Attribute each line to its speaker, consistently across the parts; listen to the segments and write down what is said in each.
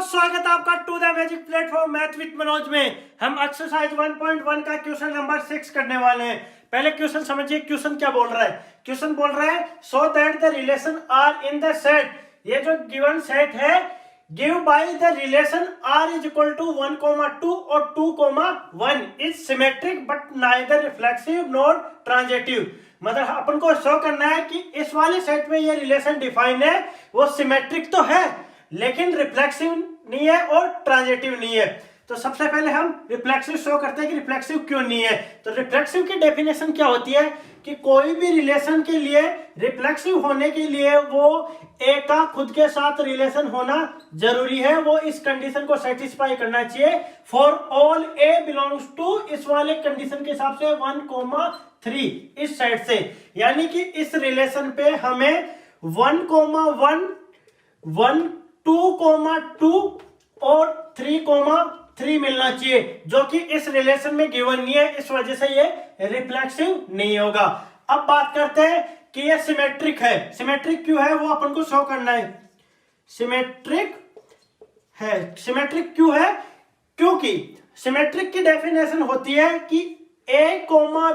Speaker 1: स्वागत है आपका to the magic platform math with Manoj में। हम एक्सरसाइज 1.1 का क्वेश्चन नंबर 6 करने वाले हैं। पहले क्वेश्चन समझिए, क्वेश्चन क्या बोल रहा है। क्वेश्चन बोल रहा है so that the relation are in the set, ये जो गिवन सेट है give by the relation r is equal to 1,2 और 2,1 is symmetric but neither reflexive nor transitive. मतलब अपन को शो करना है कि इस वाले सेट में ये रिलेशन डिफाइन है, वो सिमेट्रिक तो है लेकिन रिफ्लेक्सिव नहीं है और ट्रांजिटिव नहीं है। तो सबसे पहले हम रिफ्लेक्सिव शो करते हैं कि रिफ्लेक्सिव क्यों नहीं है। तो रिफ्लेक्सिव की डेफिनेशन क्या होती है कि कोई भी रिलेशन के लिए रिफ्लेक्सिव होने के लिए वो ए का खुद के साथ रिलेशन होना जरूरी है, वो इस कंडीशन को सेटिस्फाई करना चाहिए। For all a belongs to, इस वाले कंडीशन के हिसाब से 1,3 इस साइड से, यानी कि इस रिलेशन पे हमें 1,1 2,2 और 3,3 मिलना चाहिए, जो कि इस रिलेशन में गिवन नहीं है, इस वजह से ये रिफ्लेक्सिव नहीं होगा। अब बात करते हैं कि ये सिमेट्रिक है। सिमेट्रिक क्यों है वो अपन को शो करना है। सिमेट्रिक है, सिमेट्रिक क्यों है? क्योंकि सिमेट्रिक की डेफिनेशन होती है कि a,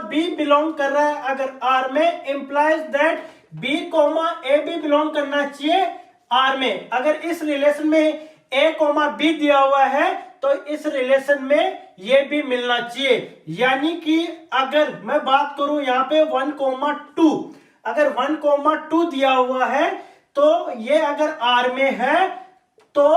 Speaker 1: b बिलोंग कर रहा है अगर R में, इंप्लाइज दैट b, a भी बिलोंग करना चाहिए R में। अगर इस रिलेशन में a, b दिया हुआ है तो इस रिलेशन में ये भी मिलना चाहिए। यानी कि अगर मैं बात करूं यहाँ पे 1,2, अगर 1,2 दिया हुआ है तो ये अगर R में है तो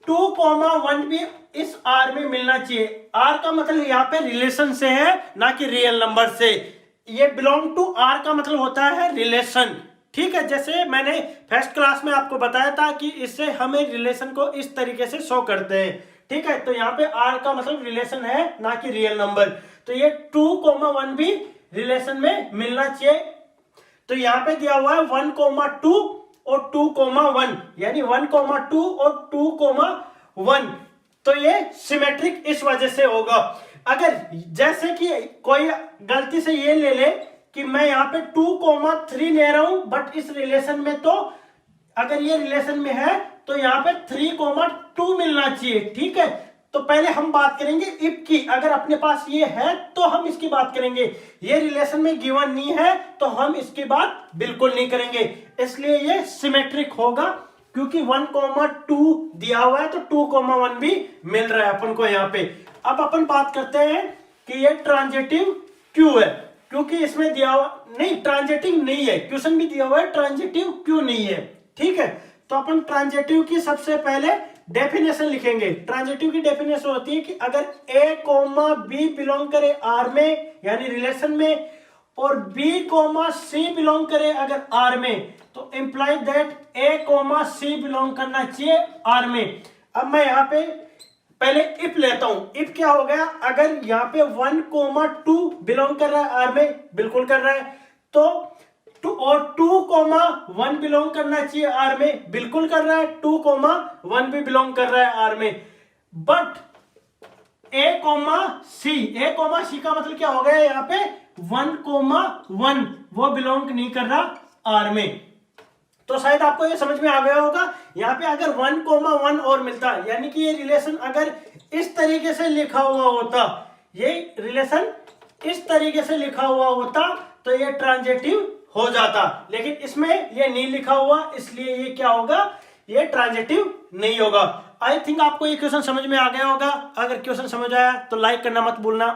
Speaker 1: 2,1 भी इस R में मिलना चाहिए। R का मतलब यहाँ पे रिलेशन से है, ना कि रियल नंबर से। ये बिलोंग टू R का मतलब होता है रिलेशन, ठीक है। जैसे मैंने फर्स्ट क्लास में आपको बताया था कि इससे हमें रिलेशन को इस तरीके से शो करते हैं, ठीक है। तो यहाँ पे R का मतलब रिलेशन है, ना कि रियल नंबर। तो ये 2,1 भी रिलेशन में मिलना चाहिए। तो यहाँ पे दिया हुआ है 1,2 और 2,1, यानी 1,2 और 2,1, तो ये सिमेट्रिक इस वजह से होगा। अगर जैसे कि कोई गलती से ये ले ले कि मैं यहाँ पे 2,3 ले रहा हूं, बट इस रिलेशन में तो अगर ये रिलेशन में है तो यहाँ पे 3,2 मिलना चाहिए, ठीक है। तो पहले हम बात करेंगे इफ की। अगर अपने पास ये है तो हम इसकी बात करेंगे, ये रिलेशन में गिवन नहीं है तो हम इसकी बात बिल्कुल नहीं करेंगे। इसलिए ये सिमेट्रिक होगा क्योंकि 1,2 दिया हुआ है तो 2,1 भी मिल रहा है अपन को यहाँ पे। अब अपन बात करते हैं कि ये ट्रांजिटिव क्यों है, क्योंकि इसमें दिया हुआ नहीं, ट्रांजिटिव नहीं है। क्वेश्चन भी दिया हुआ है ट्रांजिटिव क्यों नहीं है, ठीक है। तो अपन ट्रांजिटिव की सबसे पहले डेफिनेशन लिखेंगे। ट्रांजिटिव की डेफिनेशन होती है कि अगर a, b बिलोंग करे R में यानी रिलेशन में, और b, c बिलोंग करे अगर R में, तो imply that a, c belong करना चाहिए R में। अब मैं यहाँ पे पहले इफ लेता हूं। इफ क्या हो गया, अगर यहाँ पे 1,2 बिलोंग कर रहा है R में, बिल्कुल कर रहा है, तो और 2,1 बिलोंग करना चाहिए R में, बिल्कुल कर रहा है, 2,1 भी बिलोंग कर रहा है R में। बट a, c का मतलब क्या हो गया यहाँ पे 1,1 वो बिलोंग नहीं कर रहा R में। तो शायद आपको ये समझ में आ गया होगा। यहाँ पे अगर 1,1 और मिलता, यानी कि ये रिलेशन अगर इस तरीके से लिखा हुआ होता, ये रिलेशन इस तरीके से लिखा हुआ होता तो ये ट्रांजिटिव हो जाता, लेकिन इसमें ये नहीं लिखा हुआ, इसलिए ये क्या होगा, ये ट्रांजिटिव नहीं होगा। आई थिंक आपको ये क्वेश्चन समझ में आ गया होगा। अगर क्वेश्चन समझ आया तो लाइक करना मत भूलना।